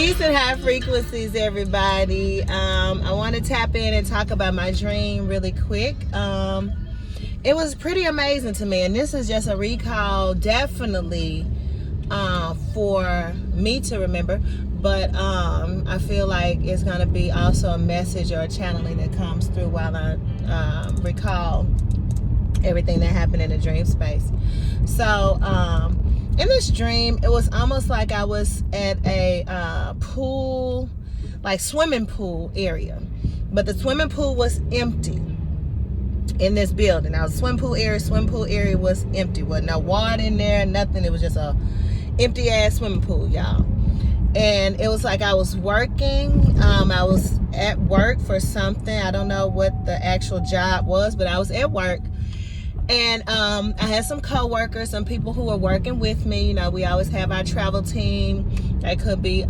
Peace and high frequencies, everybody. I want to tap in and talk about my dream really quick. It was pretty amazing to me, and this is just a recall, definitely for me to remember. But I feel like it's going to be also a message or a channeling that comes through while I recall everything that happened in the dream space. So in this dream, it was almost like I was at a pool, like swimming pool area, but the swimming pool was empty in this building. Now the swimming pool area was empty. Wasn't no water in there, nothing. It was just a empty ass swimming pool, y'all. And it was like I was working. I was at work for something. I don't know what the actual job was, but I was at work. And I had some co-workers, some people who were working with me. You know, we always have our travel team. That could be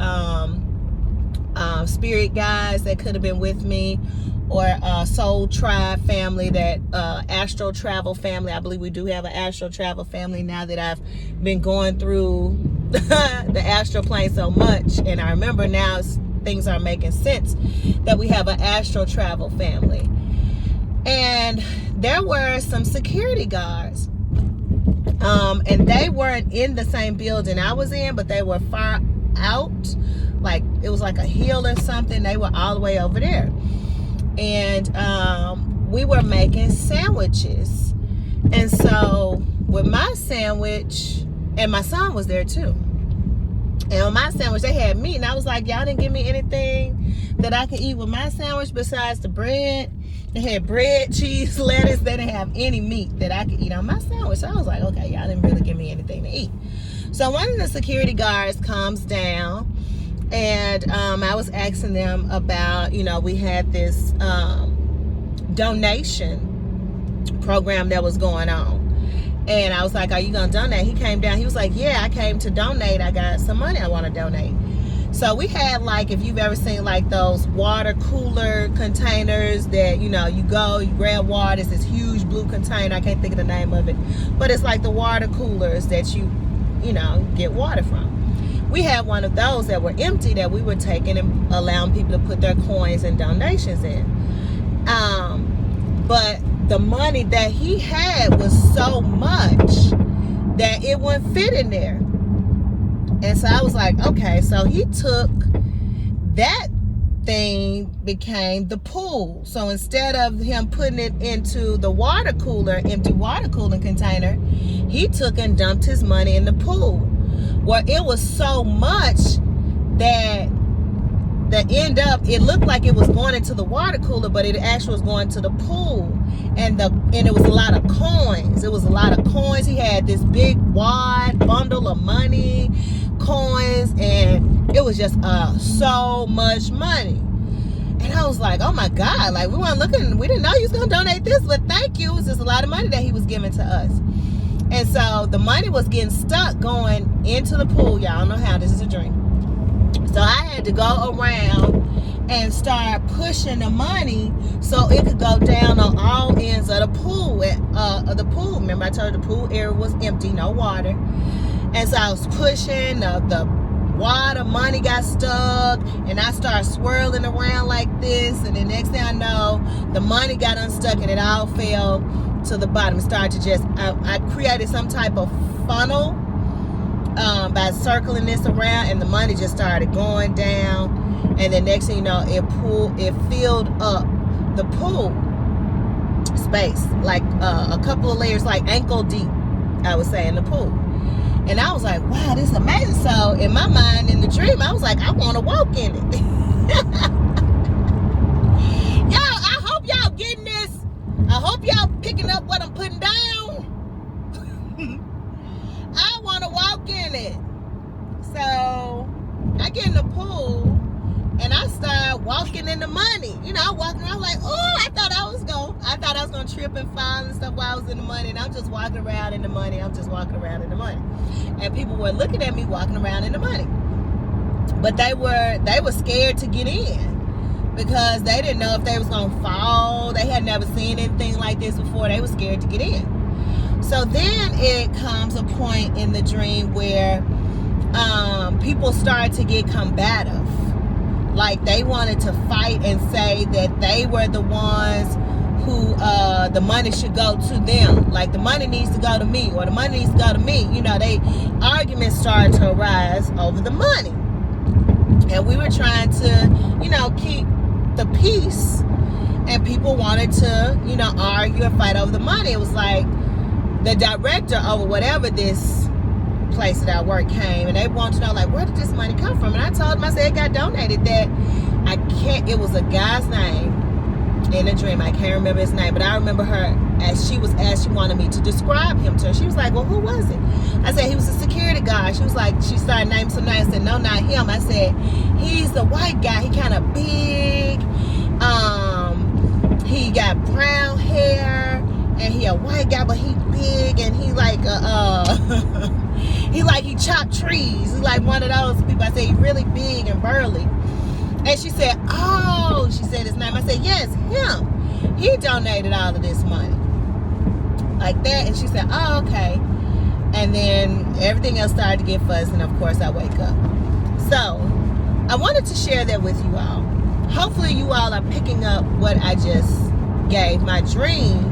spirit guides that could have been with me, or Soul Tribe family, that Astral Travel family. I believe we do have an Astral Travel family now that I've been going through the astral plane so much. And I remember now things are making sense that we have an Astral Travel family. And there were some security guards, and they weren't in the same building I was in, but they were far out, like it was like a hill or something. They were all the way over there, and we were making sandwiches. And so with my sandwich, and my son was there too, and on my sandwich they had meat, and I was like, y'all didn't give me anything that I could eat with my sandwich besides the bread. They had bread, cheese, lettuce. They didn't have any meat that I could eat on my sandwich. So I was like, okay, y'all didn't really give me anything to eat. So one of the security guards comes down, and I was asking them about, you know, we had this donation program that was going on. And I was like, are you going to donate? He came down. He was like, yeah, I came to donate. I got some money I want to donate. So we had, like, if you've ever seen like those water cooler containers that, you know, you go, you grab water. It's this huge blue container. I can't think of the name of it, but it's like the water coolers that you know, get water from. We had one of those that were empty that we were taking and allowing people to put their coins and donations in. But the money that he had was so much that it wouldn't fit in there. And so I was like, okay, so he took that thing, became the pool. So instead of him putting it into the water cooler, empty water cooling container, he took and dumped his money in the pool. Well, it was so much that it looked like it was going into the water cooler, but it actually was going to the pool. And it was a lot of coins. It was a lot of coins. He had this big wad bundle of money, coins, and it was just so much money. And I was like, oh my God, like we weren't looking, we didn't know he was gonna donate this, but thank you. It was just a lot of money that he was giving to us. And so the money was getting stuck going into the pool. Y'all know how, this is a dream. So I had to go around and start pushing the money so it could go down on all ends of the pool. Remember I told you the pool area was empty, no water. And so I was pushing, the water, money got stuck, and I started swirling around like this, and the next thing I know, the money got unstuck and it all fell to the bottom. It started to just, I created some type of funnel by circling this around, and the money just started going down. And the next thing you know, it filled up the pool space, like a couple of layers, like ankle deep, I would say, in the pool. And I was like, wow, this is amazing. So in my mind, in the dream, I was like, I want to walk in it. Y'all, I hope y'all getting this. I hope y'all picking up what I'm putting down. I want to walk in it. So I get in the pool and I start walking in the money. You know, I'm walking around like, oh, I thought I was gonna trip and fall and stuff while I was in the money. And I'm just walking around in the money. And people were looking at me walking around in the money. But they were scared to get in because they didn't know if they was gonna fall. They had never seen anything like this before. They were scared to get in. So then it comes a point in the dream where people started to get combative. Like they wanted to fight and say that they were the ones who the money should go to them. Like the money needs to go to me, or the money needs to go to me. You know, arguments started to arise over the money. And we were trying to, you know, keep the peace, and people wanted to, you know, argue and fight over the money. It was like the director over whatever this place that I work came, and they wanted to know, like, where did this money come from? And I told them, I said, it got donated. That I can't, it was a guy's name in a dream. I can't remember his name, but I remember her as she was asked, she wanted me to describe him to her. She was like, well, who was it? I said, he was a security guard. She was like, she started naming some names. I said, no, not him. I said, he's the white guy. He kind of big. He got brown hair, and he a white guy, but he big, and he like he chopped trees. He's like one of those people. I said, he's really big and burly. And she said, oh, she said his name. I said, yes, him. He donated all of this money. Like that. And she said, oh, okay. And then everything else started to get fuzzy, and of course I wake up. So I wanted to share that with you all. Hopefully you all are picking up what I just gave, my dream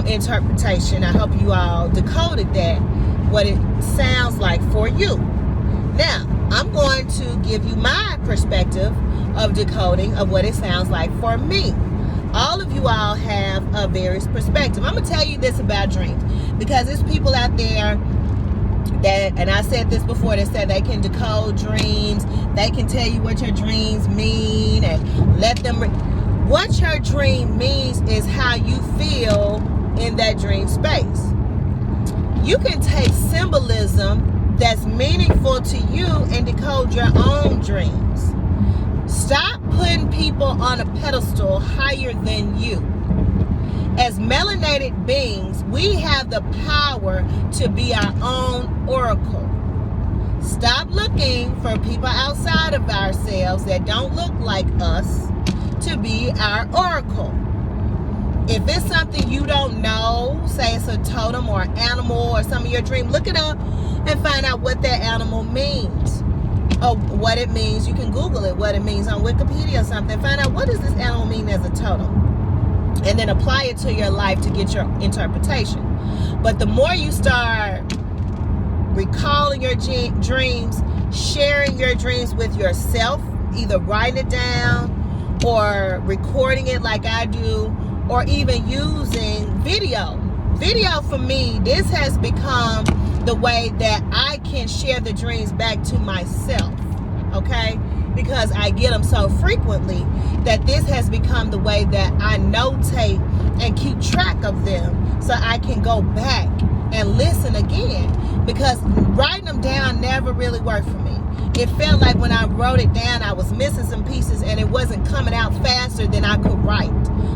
interpretation. I hope you all decoded that, what it sounds like for you. Now, I'm going to give you my perspective of decoding of what it sounds like for me. All of you all have a various perspective. I'm going to tell you this about dreams, because there's people out there that, and I said this before, that said they can decode dreams. They can tell you what your dreams mean and let them... What your dream means is how you feel in that dream space. You can take symbolism that's meaningful to you and decode your own dreams. Stop putting people on a pedestal higher than you. As melanated beings, we have the power to be our own oracle. Stop looking for people outside of ourselves that don't look like us to be our oracle. If it's something you don't know, say it's a totem or an animal or some of your dream, look it up and find out what that animal means, or what it means. You can Google it, what it means on Wikipedia or something. Find out, what does this animal mean as a totem, and then apply it to your life to get your interpretation. But the more you start recalling your dreams, sharing your dreams with yourself, either writing it down or recording it like I do, or even using video. Video for me, this has become the way that I can share the dreams back to myself, okay? Because I get them so frequently that this has become the way that I notate and keep track of them, so I can go back and listen again. Because writing them down never really worked for me. It felt like when I wrote it down, I was missing some pieces, and it wasn't coming out faster than I could write.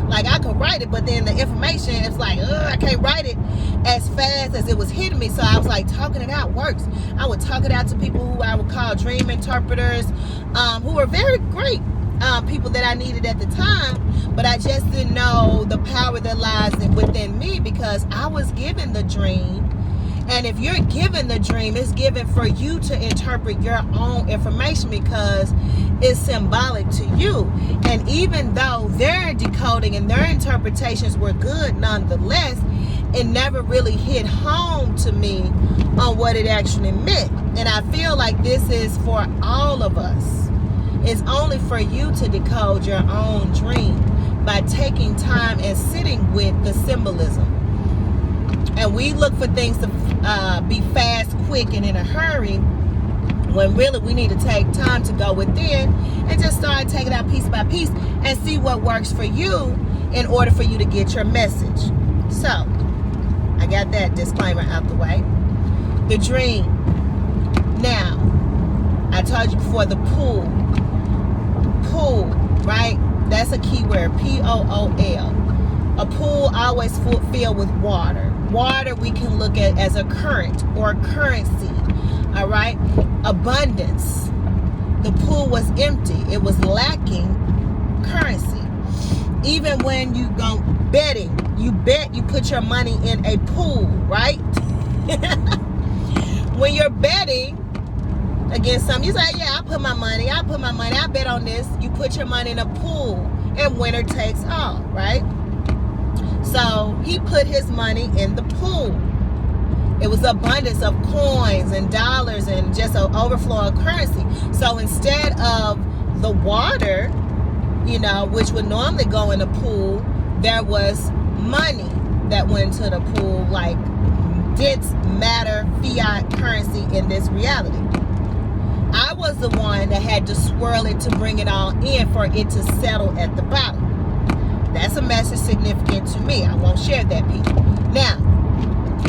Like I could write it, but then the information, it's like, I can't write it as fast as it was hitting me. So I was like, talking it out works. I would talk it out to people who I would call dream interpreters, who were very great people that I needed at the time, but I just didn't know the power that lies within me, because I was given the dream. And if you're given the dream, it's given for you to interpret your own information, because it's symbolic to you. And even though their decoding and their interpretations were good, nonetheless, it never really hit home to me on what it actually meant. And I feel like this is for all of us. It's only for you to decode your own dream by taking time and sitting with the symbolism. And we look for things to be fast, quick, and in a hurry, when really we need to take time to go within and just start taking out piece by piece and see what works for you in order for you to get your message. So, I got that disclaimer out the way. The dream. Now, I told you before, the pool. Pool, right? That's a key word, P-O-O-L. A pool always filled with water. Water we can look at as a current or currency, all right? Abundance. The pool was empty. It was lacking currency. Even when you go betting, you put your money in a pool, right? When you're betting, against something. You say, yeah, I put my money, I bet on this. You put your money in a pool, and winner takes all, right? So he put his money in the pool. It was abundance of coins and dollars and just an overflow of currency. So instead of the water, you know, which would normally go in the pool, there was money that went to the pool, like dense matter, fiat currency in this reality. I was the one that had to swirl it to bring it all in for it to settle at the bottom. That's a message significant to me. I won't share that piece. Now,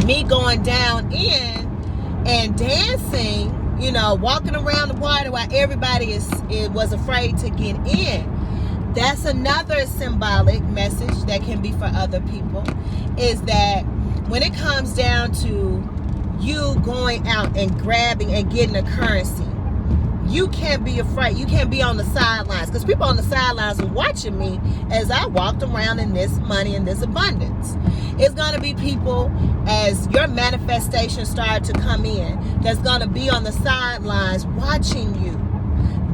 me going down in and dancing, you know, walking around the water while everybody was afraid to get in. That's another symbolic message that can be for other people, is that when it comes down to you going out and grabbing and getting a currency, you can't be afraid. You can't be on the sidelines, because people on the sidelines were watching me as I walked around in this money and this abundance. It's going to be people, as your manifestation start to come in, that's going to be on the sidelines watching you.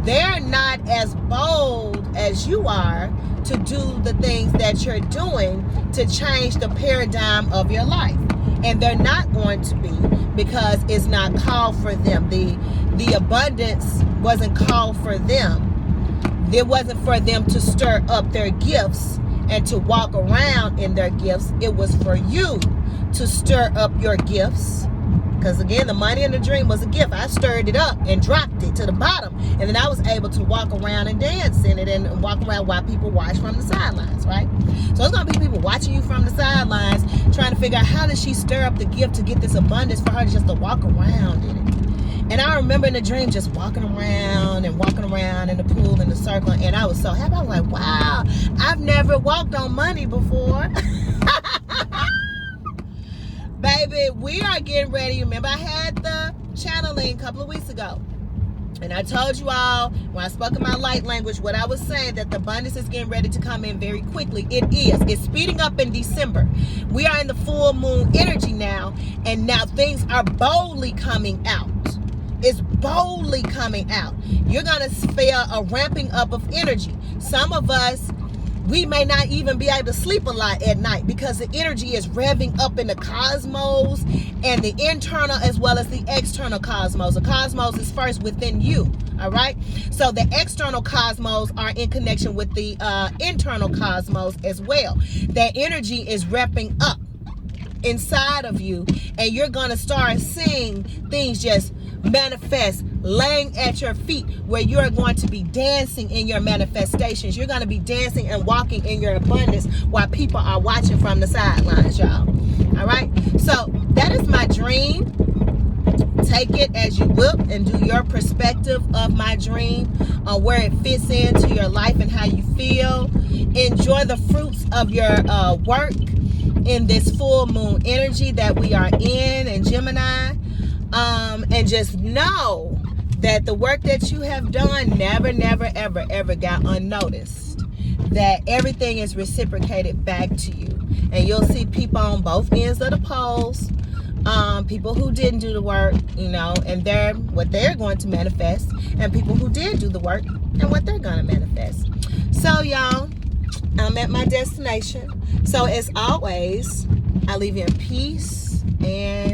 They're not as bold as you are to do the things that you're doing to change the paradigm of your life. And they're not going to be, because it's not called for them. The abundance wasn't called for them. It wasn't for them to stir up their gifts and to walk around in their gifts. It was for you to stir up your gifts. Because again, the money in the dream was a gift. I stirred it up and dropped it to the bottom. And then I was able to walk around and dance in it and walk around while people watch from the sidelines, right? So it's going to be people watching you from the sidelines trying to figure out, how does she stir up the gift to get this abundance for her just to walk around in it? And I remember in the dream just walking around in the pool in the circle. And I was so happy. I was like, wow, I've never walked on money before. Baby, we are getting ready. Remember, I had the channeling a couple of weeks ago. And I told you all, when I spoke in my light language, what I was saying, that the abundance is getting ready to come in very quickly. It is. It's speeding up in December. We are in the full moon energy now. And now things are boldly coming out. It's boldly coming out. You're going to feel a ramping up of energy. Some of us, we may not even be able to sleep a lot at night, because the energy is revving up in the cosmos, and the internal as well as the external cosmos. The cosmos is first within you, all right? So the external cosmos are in connection with the internal cosmos as well. That energy is revving up inside of you, and you're going to start seeing things just manifest, laying at your feet, where you're going to be dancing in your manifestations. You're going to be dancing and walking in your abundance while people are watching from the sidelines, y'all. All right? So that is my dream. Take it as you will and do your perspective of my dream on where it fits into your life and how you feel. Enjoy the fruits of your work in this full moon energy that we are in Gemini. And just know that the work that you have done never, ever got unnoticed. That everything is reciprocated back to you. And you'll see people on both ends of the poles. People who didn't do the work, you know, and what they're going to manifest. And people who did do the work and what they're going to manifest. So, y'all, I'm at my destination. So, as always, I leave you in peace and